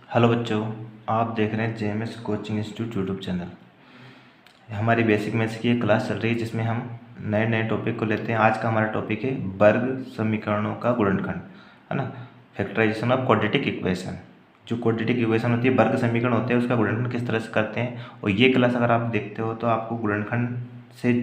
Hello बच्चों, आप देख रहे हैं JMS coaching institute YouTube channel. हमारी बेसिक मैथ्स की एक क्लास चल रही है जिसमें हम नए नए टॉपिक को लेते हैं। आज का हमारा टॉपिक है वर्ग समीकरणों का गुणनखंड, है ना। Factorisation of quadratic equation. जो क्वाड्रेटिक इक्वेशन होती है, वर्ग समीकरण होते हैं, उसका गुणनखंड किस तरह से करते हैं। और ये क्लास अगर आप देखते हो तो आपको गुणनखंड से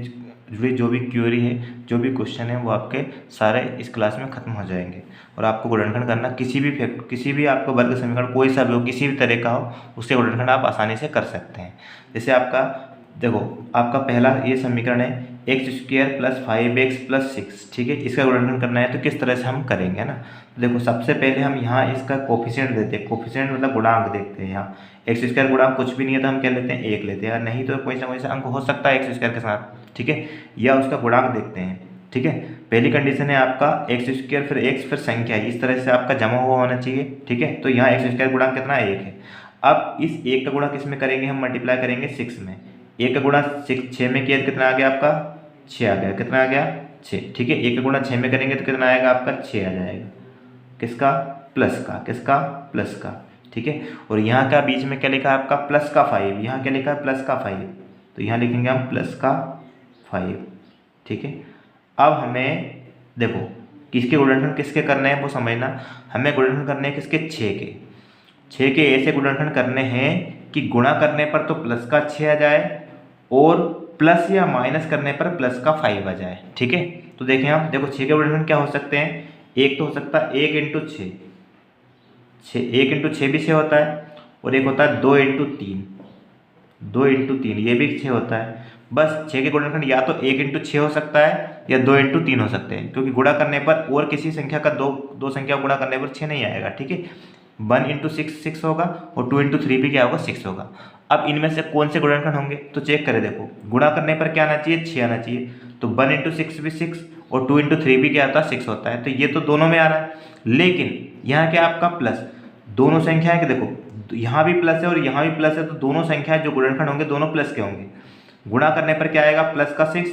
जुड़ी जो भी क्वेरी है, जो भी क्वेश्चन है, वो आपके सारे इस क्लास में ख़त्म हो जाएंगे। और आपको गुणनखंड करना किसी भी आपको वर्ग समीकरण कोई सा भी हो, किसी भी तरह का हो, उसके गुणनखंड आप आसानी से कर सकते हैं। जैसे आपका देखो, आपका पहला ये समीकरण है x² + 5x + 6, ठीक है। इसका गुणनखंड करना है तो किस तरह से हम करेंगे, है ना। तो देखो, सबसे पहले हम यहाँ इसका कोफिशिएंट देते हैं। कोफिशिएंट मतलब गुणांक देखते हैं। यहाँ x² गुणांक कुछ भी नहीं है तो हम क्या लेते हैं, 1 लेते हैं। और नहीं तो कोई सा अंक हो सकता है x² के साथ, ठीक है, या उसका गुणांक देखते हैं, ठीक है। पहली कंडीशन है आपका x² फिर x फिर संख्या, इस तरह से आपका जमा हुआ होना चाहिए, ठीक है। तो यहाँ x² गुणांक कितना, 1 है। अब इस 1 का गुणा किस में करेंगे, हम मल्टीप्लाई करेंगे 6 में। 1 का गुणा 6 में किया तो कितना आ गया आपका, 6 आ गया। कितना आ गया, 6, ठीक है। 1 का गुणा 6 में करेंगे तो कितना आएगा आपका, 6 आ जाएगा। किसका, प्लस का, किसका, प्लस का, ठीक है। और यहाँ का बीच में क्या लिखा है आपका, प्लस का 5। यहाँ क्या लिखा है, प्लस का 5, तो यहाँ लिखेंगे हम प्लस का 5, ठीक है। अब हमें देखो, किसके गुणनखंड किसके करने हैं वो समझना। हमें गुणनखंड करने हैं किसके, 6 के ऐसे गुणनखंड करने हैं कि गुणा करने पर तो प्लस का 6 आ जाए और प्लस या माइनस करने पर प्लस का 5 आ जाए, ठीक है। तो देखें हम, देखो 6 के गुणनखंड क्या हो सकते हैं। एक तो हो सकता है 1 × 6, 1 × 6 भी 6 होता है। और एक होता है 2 × 3, 2 × 3 ये भी 6 होता है। बस 6 के गुणनखंड या तो 1 × 6 हो सकता है या 2 × 3 हो सकते हैं, क्योंकि गुणा करने पर और किसी संख्या का दो संख्या गुणा करने पर 6 नहीं आएगा, ठीक है। 1 × 6 6 होगा और 2 × 3 भी क्या होगा, 6 होगा। अब इनमें से कौन से गुणनखंड होंगे तो चेक करें। देखो, गुणा करने पर क्या आना चाहिए, 6 आना चाहिए। तो 1 × 6 भी 6 और 2 × 3 भी क्या आता है, 6 होता है। तो ये तो दोनों में आ रहा है। लेकिन यहाँ क्या आपका प्लस, दोनों संख्याएं के देखो, यहाँ भी प्लस है और यहाँ भी प्लस है, तो दोनों संख्याएं जो गुणनखंड होंगे दोनों प्लस के होंगे। गुणा करने पर क्या आएगा, प्लस का 6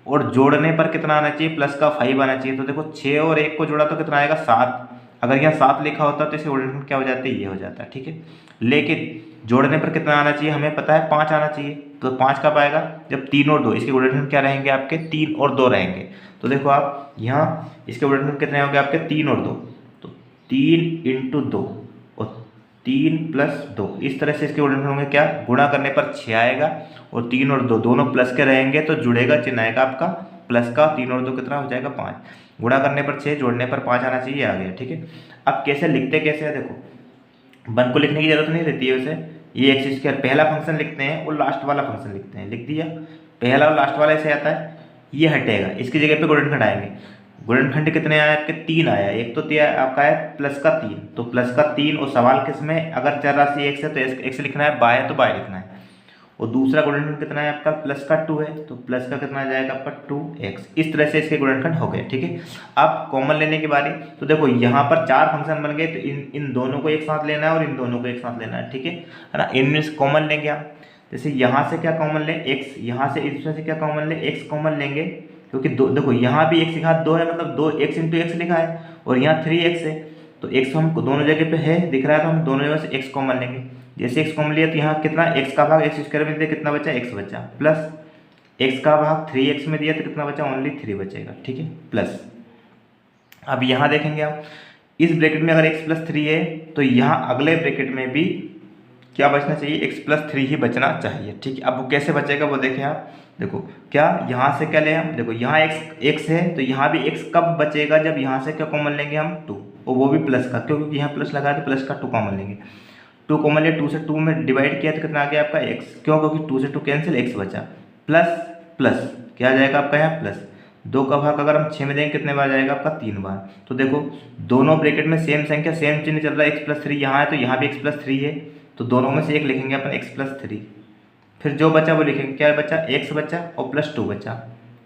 और जोड़ने पर कितना आना चाहिए, प्लस का 5 आना चाहिए। तो देखो 6 और 1 को जोड़ा तो कितना आएगा, 7। अगर यहाँ 7 लिखा होता तो इसके गुणनखंड क्या हो जाते, ये हो जाता है, ठीक है। लेकिन जोड़ने पर कितना आना चाहिए, हमें पता है 5 आना चाहिए। तो 5 कब आएगा, जब 3 और 2, इसके गुणनखंड क्या रहेंगे आपके, 3 और 2 रहेंगे। तो देखो आप यहाँ इसके गुणनखंड कितने होंगे आपके, 3 और 2, तो 3 × 2 और 3 + 2, इस तरह से इसके गुणनखंड होंगे। क्या, गुणा करने पर 6 आएगा और 3 और 2 दोनों प्लस के रहेंगे, तो जुड़ेगा, चिन्ह आएगा आपका प्लस का। 3 और 2 कितना हो जाएगा, 5। गुणा करने पर 6, जोड़ने पर 5 आना चाहिए, आ गया, ठीक है। अब कैसे लिखते कैसे है, देखो 1 को लिखने की जरूरत नहीं रहती है वैसे। ये x² पहला फंक्शन लिखते हैं और लास्ट वाला फंक्शन लिखते हैं, लिख दिया। पहला और लास्ट वाला ऐसे आता है, ये हटेगा, इसकी जगह पे गुणनखंड आएंगे। गुणनखंड कितने आए आपके, 3 आया। एक तो आपका है प्लस का 3, तो प्लस का 3। और सवाल किसमें, अगर चर राशि x है तो x लिखना है, बाय है तो बाय लिखना है। और दूसरा गुणनखंड कितना है आपका, प्लस का 2 है, तो प्लस का कितना आ जाएगा आपका 2x। इस तरह से इसके गुणनखंड हो गए, ठीक है। अब कॉमन लेने की बारी, तो देखो यहाँ पर 4 फंक्शन बन गए, तो इन दोनों को एक साथ लेना है और इन दोनों को एक साथ लेना है, ठीक है ना। इनमें से कॉमन लेंगे हम, जैसे यहाँ से क्या कॉमन लें, x, यहाँ से इसमें से क्या कॉमन लें, x कॉमन लेंगे। क्योंकि देखो यहाँ भी x की घात 2 है, मतलब 2x × x लिखा है, और यहाँ 3x है, तो x हम दोनों जगह पे है दिख रहा है, तो हम दोनों जगह से x कॉमन लेंगे। जैसे x कॉमन लिया तो यहाँ कितना, x का भाग x² में दिया कितना बचा, x बचा, प्लस x का भाग 3x में दिया तो कितना बचा, ओनली 3 बचेगा, ठीक है, प्लस। अब यहाँ देखेंगे हम, इस ब्रैकेट में अगर x + 3 है तो यहाँ अगले ब्रैकेट में भी क्या बचना चाहिए, x + 3 ही बचना चाहिए, ठीक है। अब वो कैसे बचेगा वो देखें आप। देखो क्या, यहाँ से क्या लें हम, देखो यहाँ x है तो यहाँ भी x कब बचेगा, जब यहाँ से क्या कॉमन लेंगे हम, 2, और वो भी प्लस का, क्योंकि यहाँ प्लस लगा तो प्लस का 2 कॉमन लेंगे। 2 कॉमन लिया, 2 से 2 में डिवाइड किया तो कितना आ गया आपका x, क्यों, क्योंकि 2 से 2 कैंसिल, x बचा, प्लस प्लस क्या आ जाएगा आपका यहाँ प्लस। 2 का भाग अगर हम 6 में देंगे कितने बार जाएगा आपका, 3 बार। तो देखो दोनों ब्रैकेट में सेम संख्या सेम चिन्ह चल रहा है, x + 3 यहाँ है तो यहाँ भी x + 3 है, तो दोनों में से एक लिखेंगे अपन, x + 3। फिर जो बचा वो लिखेंगे, क्या बचा, x बचा और +2 बचा,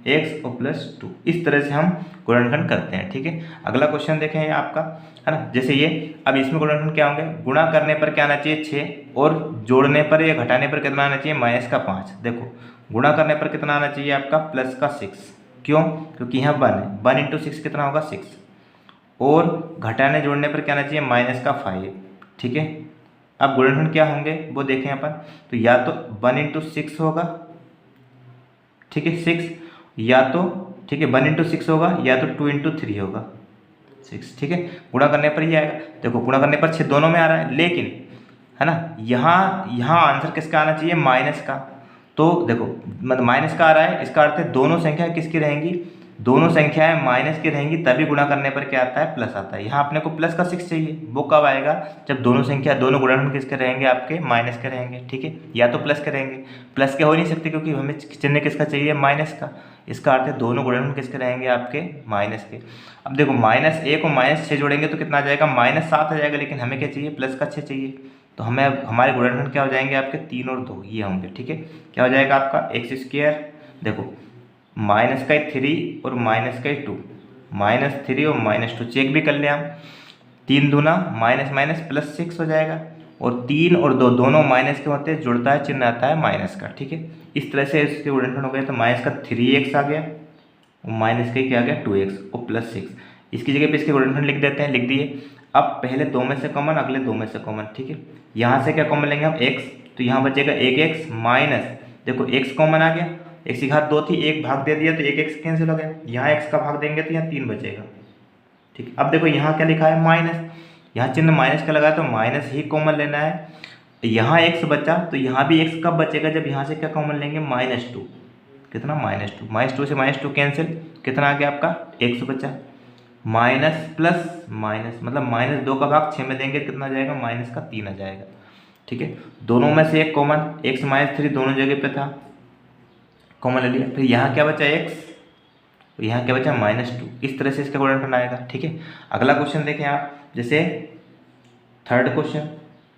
x और +2। इस तरह से हम गुणनखंड करते हैं, ठीक है। अगला क्वेश्चन देखें आपका, है ना, जैसे ये। अब इसमें गुणनखंड क्या होंगे, गुणा करने पर क्या आना चाहिए, 6, और जोड़ने पर या घटाने पर कितना आना चाहिए, -5। देखो गुणा करने पर कितना आना चाहिए आपका, प्लस का 6, क्यों, क्योंकि यहाँ 1 है, 1 × 6 कितना होगा, 6। और घटाने जोड़ने पर क्या आना चाहिए, -5, ठीक है। अब गुणनखंड क्या होंगे वो देखें अपन, तो या तो 1 इंटू 6 होगा, ठीक है 6, या तो ठीक है 1 इंटू 6 होगा, या तो 2 इंटू 3 होगा 6, ठीक है। गुणा करने पर ही आएगा, देखो गुणा करने पर 6 दोनों में आ रहा है, लेकिन है ना यहाँ आंसर किसका आना चाहिए, माइनस का। तो देखो मतलब माइनस का आ रहा है, इसका अर्थ है दोनों संख्याएं किसकी रहेंगी, दोनों संख्याएं माइनस की रहेंगी, तभी गुणा करने पर क्या आता है, प्लस आता है। यहाँ अपने को प्लस का 6 चाहिए, वो कब आएगा, जब दोनों गुणनखंड किसके रहेंगे, आपके माइनस के रहेंगे, ठीक है। या तो प्लस के रहेंगे, प्लस के हो नहीं सकते क्योंकि हमें चिन्ह किसका चाहिए, माइनस का। इसका अर्थ है दोनों गुणनखंड किसके रहेंगे, आपके माइनस के। अब देखो -1 और -6 जोड़ेंगे तो कितना आ जाएगा, -7 आ जाएगा, लेकिन हमें क्या चाहिए, प्लस का 6 चाहिए। तो हमें हमारे गुणनखंड क्या हो जाएंगे, आपके 3 और 2 ये होंगे, ठीक है। क्या हो जाएगा आपका x², देखो माइनस का 3 और माइनस का 2, -3 और -2 चेक भी कर लें हम, 3 दूना माइनस माइनस प्लस 6 हो जाएगा, और 3 और 2 दोनों माइनस के होते हैं, जुड़ता है चिन्ह आता है माइनस का, ठीक है। इस तरह से इसके गुणनखंड हो गए, तो माइनस का 3x आ गया और माइनस का क्या आ गया 2x और प्लस 6। इसकी जगह पे इसके गुणनखंड लिख देते हैं, लिख दिए। अब पहले 2 में से कॉमन, अगले 2 में से कॉमन, ठीक है। यहाँ से क्या कॉमन लेंगे हम, x, तो यहाँ बचेगा 1x माइनस, देखो x कॉमन आ गया, x की घात 2 थी, एक भाग दे दिया तो 1x कैंसिल हो गया, यहाँ x का भाग देंगे तो यहाँ 3 बचेगा, ठीक। अब देखो यहाँ क्या लिखा है, माइनस, यहाँ चिन्ह माइनस का लगा तो माइनस ही कॉमन लेना है। यहाँ x बचा तो यहाँ भी x कब बचेगा, जब यहाँ से क्या कॉमन लेंगे, -2, कितना -2 से -2 कैंसिल, कितना आ गया आपका x बचा, माइनस प्लस माइनस, मतलब -2 का भाग 6 में देंगे कितना आ जाएगा, -3 आ जाएगा, ठीक है। दोनों में से एक कॉमन, x -3 दोनों जगह पे था, कॉमन ले लिया। फिर यहाँ क्या बचा x, तो यहाँ क्या बचा -2। इस तरह से इसका गुणनखंड आएगा, ठीक है। अगला क्वेश्चन देखें आप, जैसे थर्ड क्वेश्चन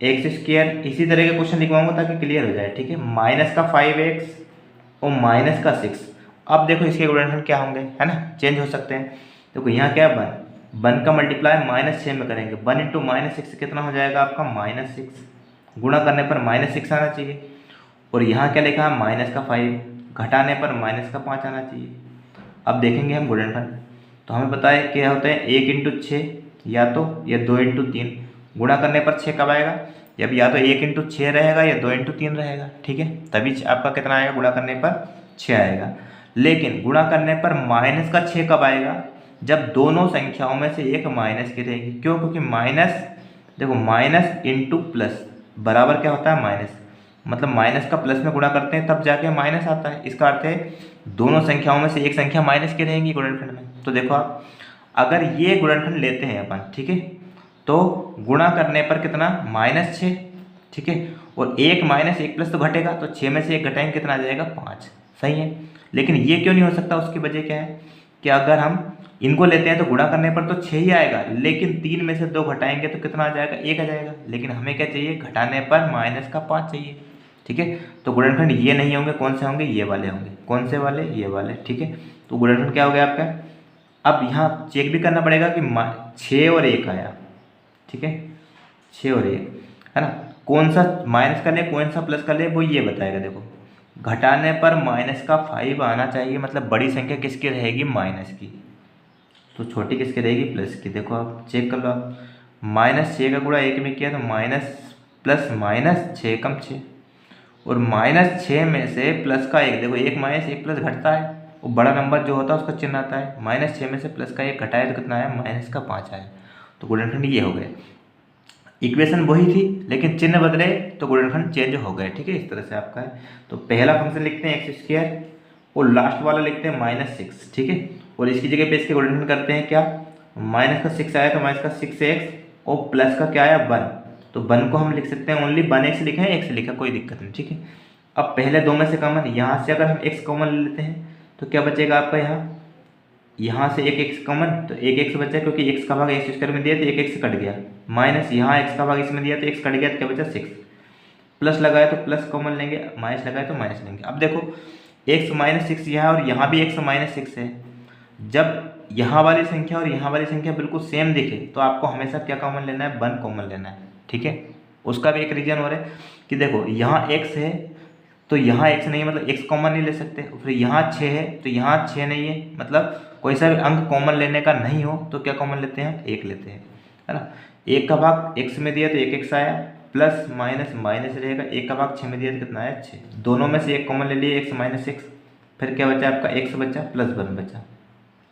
x², इसी तरह के क्वेश्चन लिखवाऊंगा ताकि क्लियर हो जाए, ठीक है। -5x और -6, अब देखो इसके गुणनखंड क्या होंगे, है ना, चेंज हो सकते हैं। देखो यहाँ क्या है, 1 का मल्टीप्लाई -6 में करेंगे, 1 इंटू -6 कितना हो जाएगा आपका, -6, गुणा करने पर -6 आना चाहिए। और यहाँ क्या लिखा है, -5, घटाने पर -5 आना चाहिए। अब देखेंगे हम गुणनखंड, तो हमें पता है क्या होता है, 1 इंटू 6 या तो, या 2 इंटू 3, गुणा करने पर 6 कब आएगा, जब या तो 1 इंटू 6 रहेगा या 2 इंटू 3 रहेगा, ठीक है, तभी आपका कितना आएगा, गुणा करने पर 6 आएगा। लेकिन गुणा करने पर माइनस का 6 कब आएगा, जब दोनों संख्याओं में से एक माइनस की रहेगी। क्यों, क्योंकि माइनस, देखो माइनस इंटू प्लस बराबर क्या होता है, माइनस, मतलब माइनस का प्लस में गुणा करते हैं तब जाके माइनस आता है। इसका अर्थ है दोनों संख्याओं में से एक संख्या माइनस की रहेंगी गुणनखंड में। तो देखो आप अगर ये गुणनखंड लेते हैं अपन, ठीक है, तो गुणा करने पर कितना, -6, ठीक है, और 1 - 1 प्लस तो घटेगा, तो 6 में से 1 घटाएंगे कितना आ जाएगा, 5, सही है। लेकिन ये क्यों नहीं हो सकता, उसकी वजह क्या है कि अगर हम इनको लेते हैं तो गुणा करने पर तो 6 ही आएगा, लेकिन 3 में से 2 घटाएंगे तो कितना आ जाएगा, 1 आ जाएगा। लेकिन हमें क्या चाहिए, घटाने पर -5 चाहिए, ठीक है। तो गुणनखंड ये नहीं होंगे, कौन से होंगे, ये वाले होंगे, कौन से वाले, ये वाले, ठीक है। तो गुणनखंड क्या हो गया आपका, अब यहाँ चेक भी करना पड़ेगा कि 6 और 1 आया, ठीक है, 6 और 1 है ना, कौन सा माइनस कर ले कौन सा प्लस कर ले वो ये बताएगा। देखो घटाने पर -5 आना चाहिए, मतलब बड़ी संख्या किसकी रहेगी, माइनस की, तो छोटी किसकी रहेगी, प्लस की। देखो आप चेक कर लो आप, -6 का गुणा 1 में किया तो माइनस प्लस -6 कम 6, और -6 में से प्लस का 1, देखो 1 - 1 प्लस घटता है, वो बड़ा नंबर जो होता है उसका चिन्ह आता है, -6 में से प्लस का 1 घटाए तो कितना आया, -5 आया। तो गुणनखंड ये हो गए, इक्वेशन वही थी लेकिन चिन्ह बदले तो गुणनखंड चेंज हो गए, ठीक है। इस तरह से आपका है, तो पहला फंक्शन लिखते हैं x² और लास्ट वाला लिखते हैं -6, ठीक है, और इसकी जगह पे इसके गुणनखंड करते हैं क्या, -6 आया तो -6x और प्लस का क्या आया 1, तो 1 को हम लिख सकते हैं ओनली 1x लिखे हैं, x लिखा कोई दिक्कत नहीं, ठीक है। अब पहले 2 में से कॉमन, यहाँ से अगर हम x कॉमन ले लेते हैं तो क्या बचेगा आपका, यहाँ से एक x कॉमन, तो एक x बचा क्योंकि x का भाग x² में दिया तो एक x कट गया, माइनस यहाँ x का भाग इसमें दिया तो x कट गया तो क्या बचा 6, प्लस लगाए तो प्लस कॉमन लेंगे, माइनस लगाए तो माइनस लेंगे। अब देखो x -6 यहाँ और यहाँ भी x -6 है, जब यहाँ वाली संख्या और यहाँ वाली संख्या बिल्कुल सेम दिखे तो आपको हमेशा क्या कॉमन लेना है, 1 कॉमन लेना है, ठीक है। उसका भी एक रीजन हो रहा है कि देखो यहाँ x है तो यहाँ x नहीं है, मतलब x कॉमन नहीं ले सकते, फिर यहाँ 6 है तो यहाँ 6 नहीं है, मतलब कोई सा भी अंक कॉमन लेने का नहीं हो तो क्या कॉमन लेते हैं, 1 लेते हैं, है ना। 1 का भाग x में दिया तो 1x आया प्लस माइनस माइनस रहेगा, 1 का भाग 6 में दिया तो कितना है 6, दोनों में से एक कॉमन ले लिए, x माइनस एक्स, फिर क्या बचा आपका x बचा प्लस 1 बचा।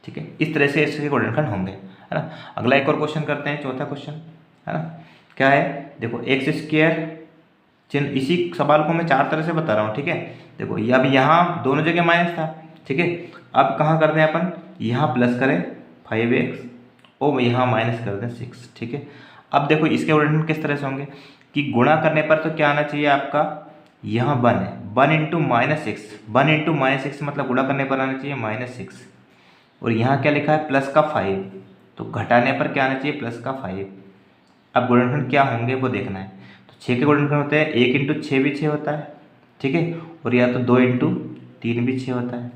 ठीक है, इस तरह से इसके गुणनखंड होंगे, है ना। अगला एक और क्वेश्चन करते हैं, चौथा क्वेश्चन, है ना। क्या है, देखो एक्स स्क्वायर चिन्ह, इसी सवाल को मैं 4 तरह से बता रहा हूँ। ठीक है, देखो ये अब यहाँ दोनों जगह माइनस था। ठीक है, अब कहाँ कर दें अपन, यहाँ प्लस करें 5x और यहाँ माइनस कर दें 6। ठीक है, अब देखो इसके गुणनखंड किस तरह से होंगे कि गुणा करने पर तो क्या आना चाहिए आपका, यहाँ 1 है, 1 into minus six, 1 into minus six मतलब गुणा करने पर आना चाहिए -6, और यहाँ क्या लिखा है प्लस का 5, तो घटाने पर क्या आना चाहिए प्लस का 5। अब गुणनखंड क्या होंगे वो देखना है। तो 6 के गुणनखंड होते हैं 1 इंटू 6 भी 6 होता है। ठीक है, और या तो 2 इंटू 3 भी 6 होता है।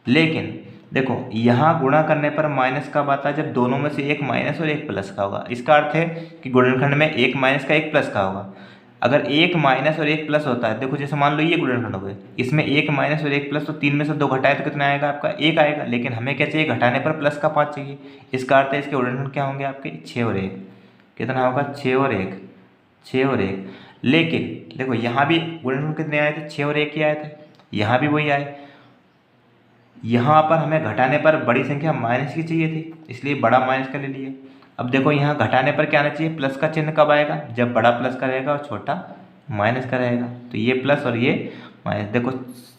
लेकिन देखो यहाँ गुणा करने पर माइनस कब आता है, जब दोनों में से एक माइनस और एक प्लस का होगा। इसका अर्थ है कि गुणनखंड में एक माइनस का एक प्लस का होगा। अगर एक माइनस और एक प्लस होता है, देखो जैसे मान लो ये गुणनखंड हो गए, इसमें एक माइनस और एक प्लस, तो 3 में से 2 घटाए तो कितना आएगा आपका 1 आएगा। लेकिन हमें क्या चाहिए, घटाने पर प्लस का 5 चाहिए। इसका अर्थ है इसके गुणनखंड क्या होंगे आपके 6 और 1, कितना होगा 6 और 1, 6 और 1। लेकिन देखो यहाँ भी गुणनखंड कितने आए थे, 6 और 1 ही आए थे, यहाँ भी वही आए। यहाँ पर हमें घटाने पर बड़ी संख्या माइनस की चाहिए थी, इसलिए बड़ा माइनस का ले लिए। अब देखो यहाँ घटाने पर क्या आना चाहिए, प्लस का चिन्ह कब आएगा, जब बड़ा प्लस का रहेगा और छोटा माइनस का रहेगा। तो ये प्लस और ये माइनस, देखो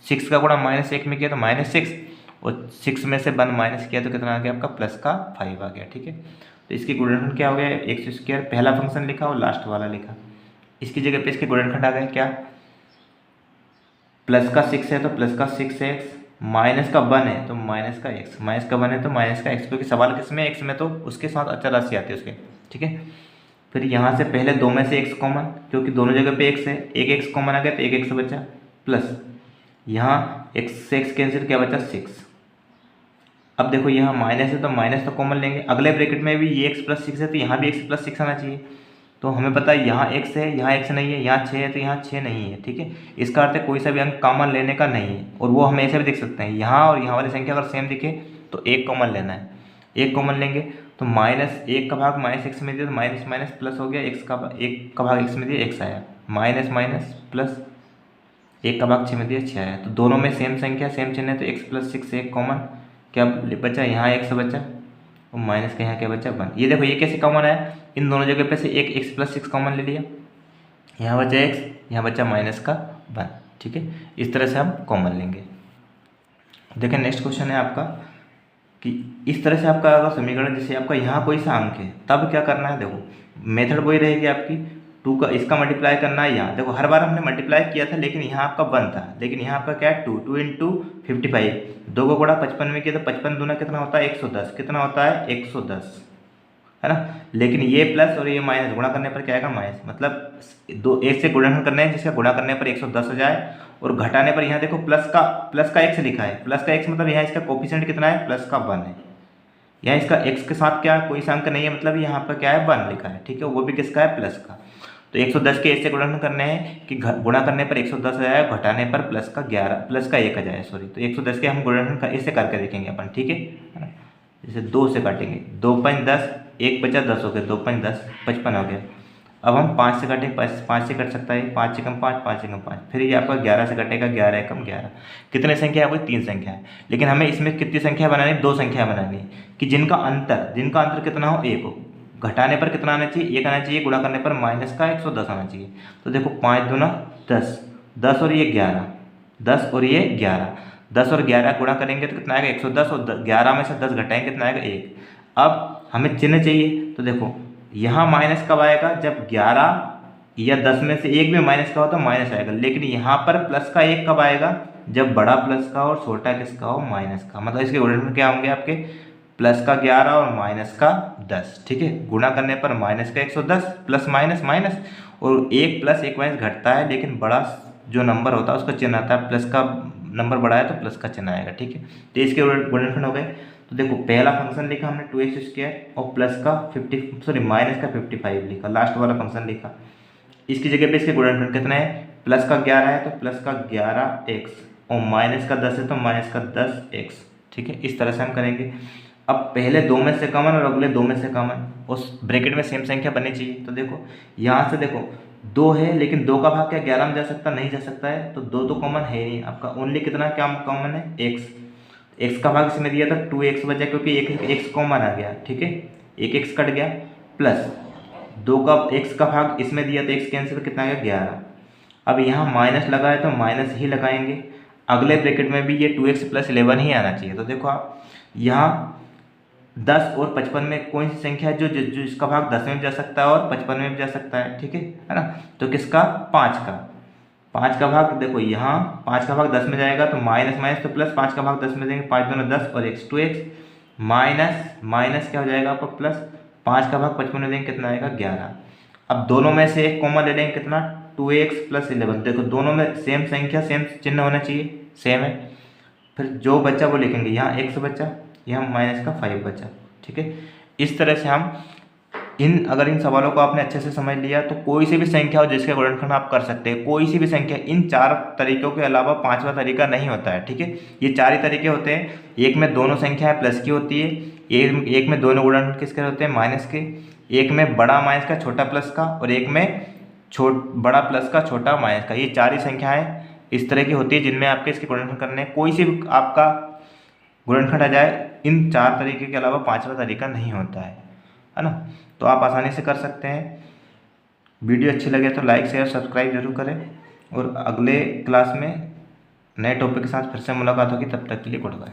6 का गुणा -1 में किया तो -6, और 6 में से 1 माइनस किया तो कितना आ गया आपका प्लस का 5 आ गया। ठीक है, तो इसकी गुणनखंड क्या हो गया, एक्स स्क्वायर पहला फंक्शन लिखा और लास्ट वाला लिखा, इसकी जगह पे इसके गुणनखंड आ गए क्या, प्लस का 6 है तो प्लस का 6x, माइनस का 1 है तो माइनस का x, माइनस का 1 है तो माइनस का x, क्योंकि सवाल किस में x में तो उसके साथ अचर राशि आती है उसके। ठीक है, फिर यहाँ से पहले 2 में से x कॉमन, क्योंकि दोनों जगह पे x है, एक x कॉमन आ गया तो एक x बचा, प्लस यहाँ x से x कैंसिल क्या बचा 6। अब देखो यहाँ माइनस है तो माइनस तो कॉमन लेंगे, अगले ब्रैकेट में भी ये x प्लस 6 है तो यहाँ भी x प्लस 6 आना चाहिए। तो हमें पता है यहाँ x है, यहाँ x नहीं है, यहाँ 6 है तो यहाँ 6 नहीं है। ठीक है, इसका अर्थ है कोई सा भी अंक कॉमन लेने का नहीं है, और वो हम ऐसे भी देख सकते हैं, यहाँ और यहाँ वाली संख्या अगर सेम दिखे तो एक कॉमन लेना है, एक कॉमन लेंगे तो -1 का भाग -x में दिया तो माइनस माइनस प्लस हो गया, x का 1 का भाग x में दिया x आया, माइनस माइनस प्लस 1 का भाग 6 में दिया 6 आया। तो दोनों में सेम संख्या सेम चिन्ह है तो x प्लस 6 एक कॉमन, क्या बचा यहाँ x बचा और माइनस का यहाँ क्या बचा 1। ये देखो ये कैसे कॉमन है, इन दोनों जगह पे से एक x प्लस 6 कॉमन ले लिया, यहाँ बचा x, यहाँ बचा माइनस का 1। ठीक है, इस तरह से हम कॉमन लेंगे। देखिए नेक्स्ट क्वेश्चन है आपका कि इस तरह से आपका अगर समीकरण, जैसे आपका यहाँ कोई सा अंक है तब क्या करना है, देखो मेथड वही रहेगी आपकी, 2 का इसका मल्टीप्लाई करना है। यहाँ देखो हर बार हमने मल्टीप्लाई किया था, लेकिन यहाँ आपका 1 था, लेकिन यहाँ आपका क्या है 2 इंटू 55, 2 को गुणा 55 में किया तो 55 दूना कितना होता है 110, कितना होता है 110, है ना। लेकिन ये प्लस और ये माइनस गुणा करने पर क्या आएगा माइनस, मतलब दो एक से गुणन करने हैं जिसका गुणा करने पर 110 हो जाए, और घटाने पर यहाँ देखो प्लस का x लिखा है, प्लस का x मतलब यहाँ इसका कोफिशिएंट कितना है प्लस का 1 है, यहाँ इसका x के साथ क्या कोई सा अंक नहीं है, मतलब यहाँ पर क्या है 1 लिखा है। ठीक है, वो भी किसका है प्लस का। तो 110 के ऐसे गुणन करने हैं कि गुणा करने पर 110 आ जाए, घटाने पर प्लस का 1 आ जाए, सॉरी। तो 110 के हम गुणन ऐसे करके देखेंगे अपन। ठीक है, जैसे 2 से काटेंगे, 2 5 10, 1 बचा 10 हो गया, 2 5 10 55 हो गया। अब हम 5 से काटेंगे, 5 से कट सकता है, 5 से कम 5, 5 से कम 5, फिर ये आपका 11 से कटेगा, 11 एकम 11। कितने संख्या है, कोई 3 संख्या है, लेकिन हमें इसमें कितनी संख्या बनानी है, 2 संख्या बनानी है कि जिनका अंतर कितना हो 1 हो। घटाने पर कितना आना चाहिए 1 आना चाहिए, गुणा करने पर माइनस का 110 आना चाहिए। तो देखो 5 दूना 10, 10 और ये 11, 10 और ये 11, 10 और 11 गुणा करेंगे तो कितना आएगा 110, और 11 में से 10 घटाएंगे कितना आएगा 1। अब हमें चिन्ह चाहिए, तो देखो यहाँ माइनस कब आएगा, जब 11 या 10 में से एक भी माइनस का हो तो माइनस आएगा, लेकिन यहाँ पर प्लस का 1 कब आएगा, जब बड़ा प्लस का और छोटा किसका हो माइनस का। मतलब इसके गुणनखंड क्या होंगे आपके प्लस का 11 और माइनस का 10। ठीक है, गुणा करने पर माइनस का 110, प्लस माइनस माइनस, और 1 प्लस 1 माइनस घटता है, लेकिन बड़ा जो नंबर होता है उसका चिन्ह आता है, प्लस का नंबर बड़ा है तो प्लस का चिन्ह आएगा। ठीक है, तो इसके गुणनखंड हो गए। तो देखो पहला फंक्शन लिखा हमने 2x² और प्लस का माइनस का 55 लिखा, लास्ट वाला फंक्शन लिखा। इसकी जगह पे इसके गुणनखंड कितना है, प्लस का 11 है तो प्लस का 11x, और माइनस का 10 है तो माइनस का 10x। ठीक है, इस तरह से हम करेंगे। अब पहले 2 में से कॉमन और अगले 2 में से कॉमन, उस ब्रैकेट में सेम संख्या बननी चाहिए। तो देखो यहाँ से देखो दो है, लेकिन दो का भाग क्या 11 में जा सकता, नहीं जा सकता है, तो दो तो कॉमन है नहीं आपका। ओनली कितना क्या कॉमन है, एक्स। एक्स का भाग इसमें दिया था 2x बचा, क्योंकि एक एक्स कॉमन आ गया, ठीक है, एक एक्स कट गया, प्लस दो का एक्स का भाग इसमें दिया तो एक्स कैंसिल, कितना आ गया 11। अब यहाँ माइनस लगा है तो माइनस ही लगाएंगे, अगले ब्रैकेट में भी ये 2x + 11 ही आना चाहिए। तो देखो आप यहाँ 10 और 55 में कौन सी संख्या है जो जो इसका भाग 10 में भी जा सकता है और 55 में भी जा सकता है, ठीक है ना। तो किसका, 5 का। 5 का भाग देखो यहाँ 5 का भाग 10 में जाएगा तो माइनस माइनस तो प्लस, 5 का भाग 10 में देंगे, 5 दूना 10 और x 2x, माइनस माइनस क्या हो जाएगा आपका प्लस, 5 का भाग 55 में देंगे कितना आएगा 11। अब दोनों में से एक कॉमन ले लेंगे, कितना 2x + 11। देखो दोनों में सेम संख्या सेम चिन्ह होना चाहिए, सेम है। फिर जो बचा वो लिखेंगे, यहाँ x बचा, यहाँ माइनस का 5 बचा, ठीक है। इस तरह से हम अगर इन सवालों को आपने अच्छे से समझ लिया तो कोई सी भी संख्या हो जिसके गुणनखंड आप कर सकते हैं, कोई सी भी संख्या। इन 4 तरीकों के अलावा 5वां तरीका नहीं होता है, ठीक है। ये 4 ही तरीके होते हैं। एक में दोनों संख्याएं प्लस की होती है, एक में दोनों गुणनखंड किसके होते हैं, माइनस के, एक में बड़ा माइनस का छोटा प्लस का, और एक में बड़ा प्लस का छोटा माइनस का। ये 4 ही संख्याएं इस तरह की होती है जिनमें आपके इसके गुणनखंड करने, कोई सी भी आपका गुणनखंड आ जाए, इन 4 तरीके के अलावा 5वां तरीका नहीं होता है ना। तो आप आसानी से कर सकते हैं। वीडियो अच्छी लगे तो लाइक शेयर सब्सक्राइब जरूर करें, और अगले क्लास में नए टॉपिक के साथ फिर से मुलाकात होगी। तब तक के लिए गुड बाय।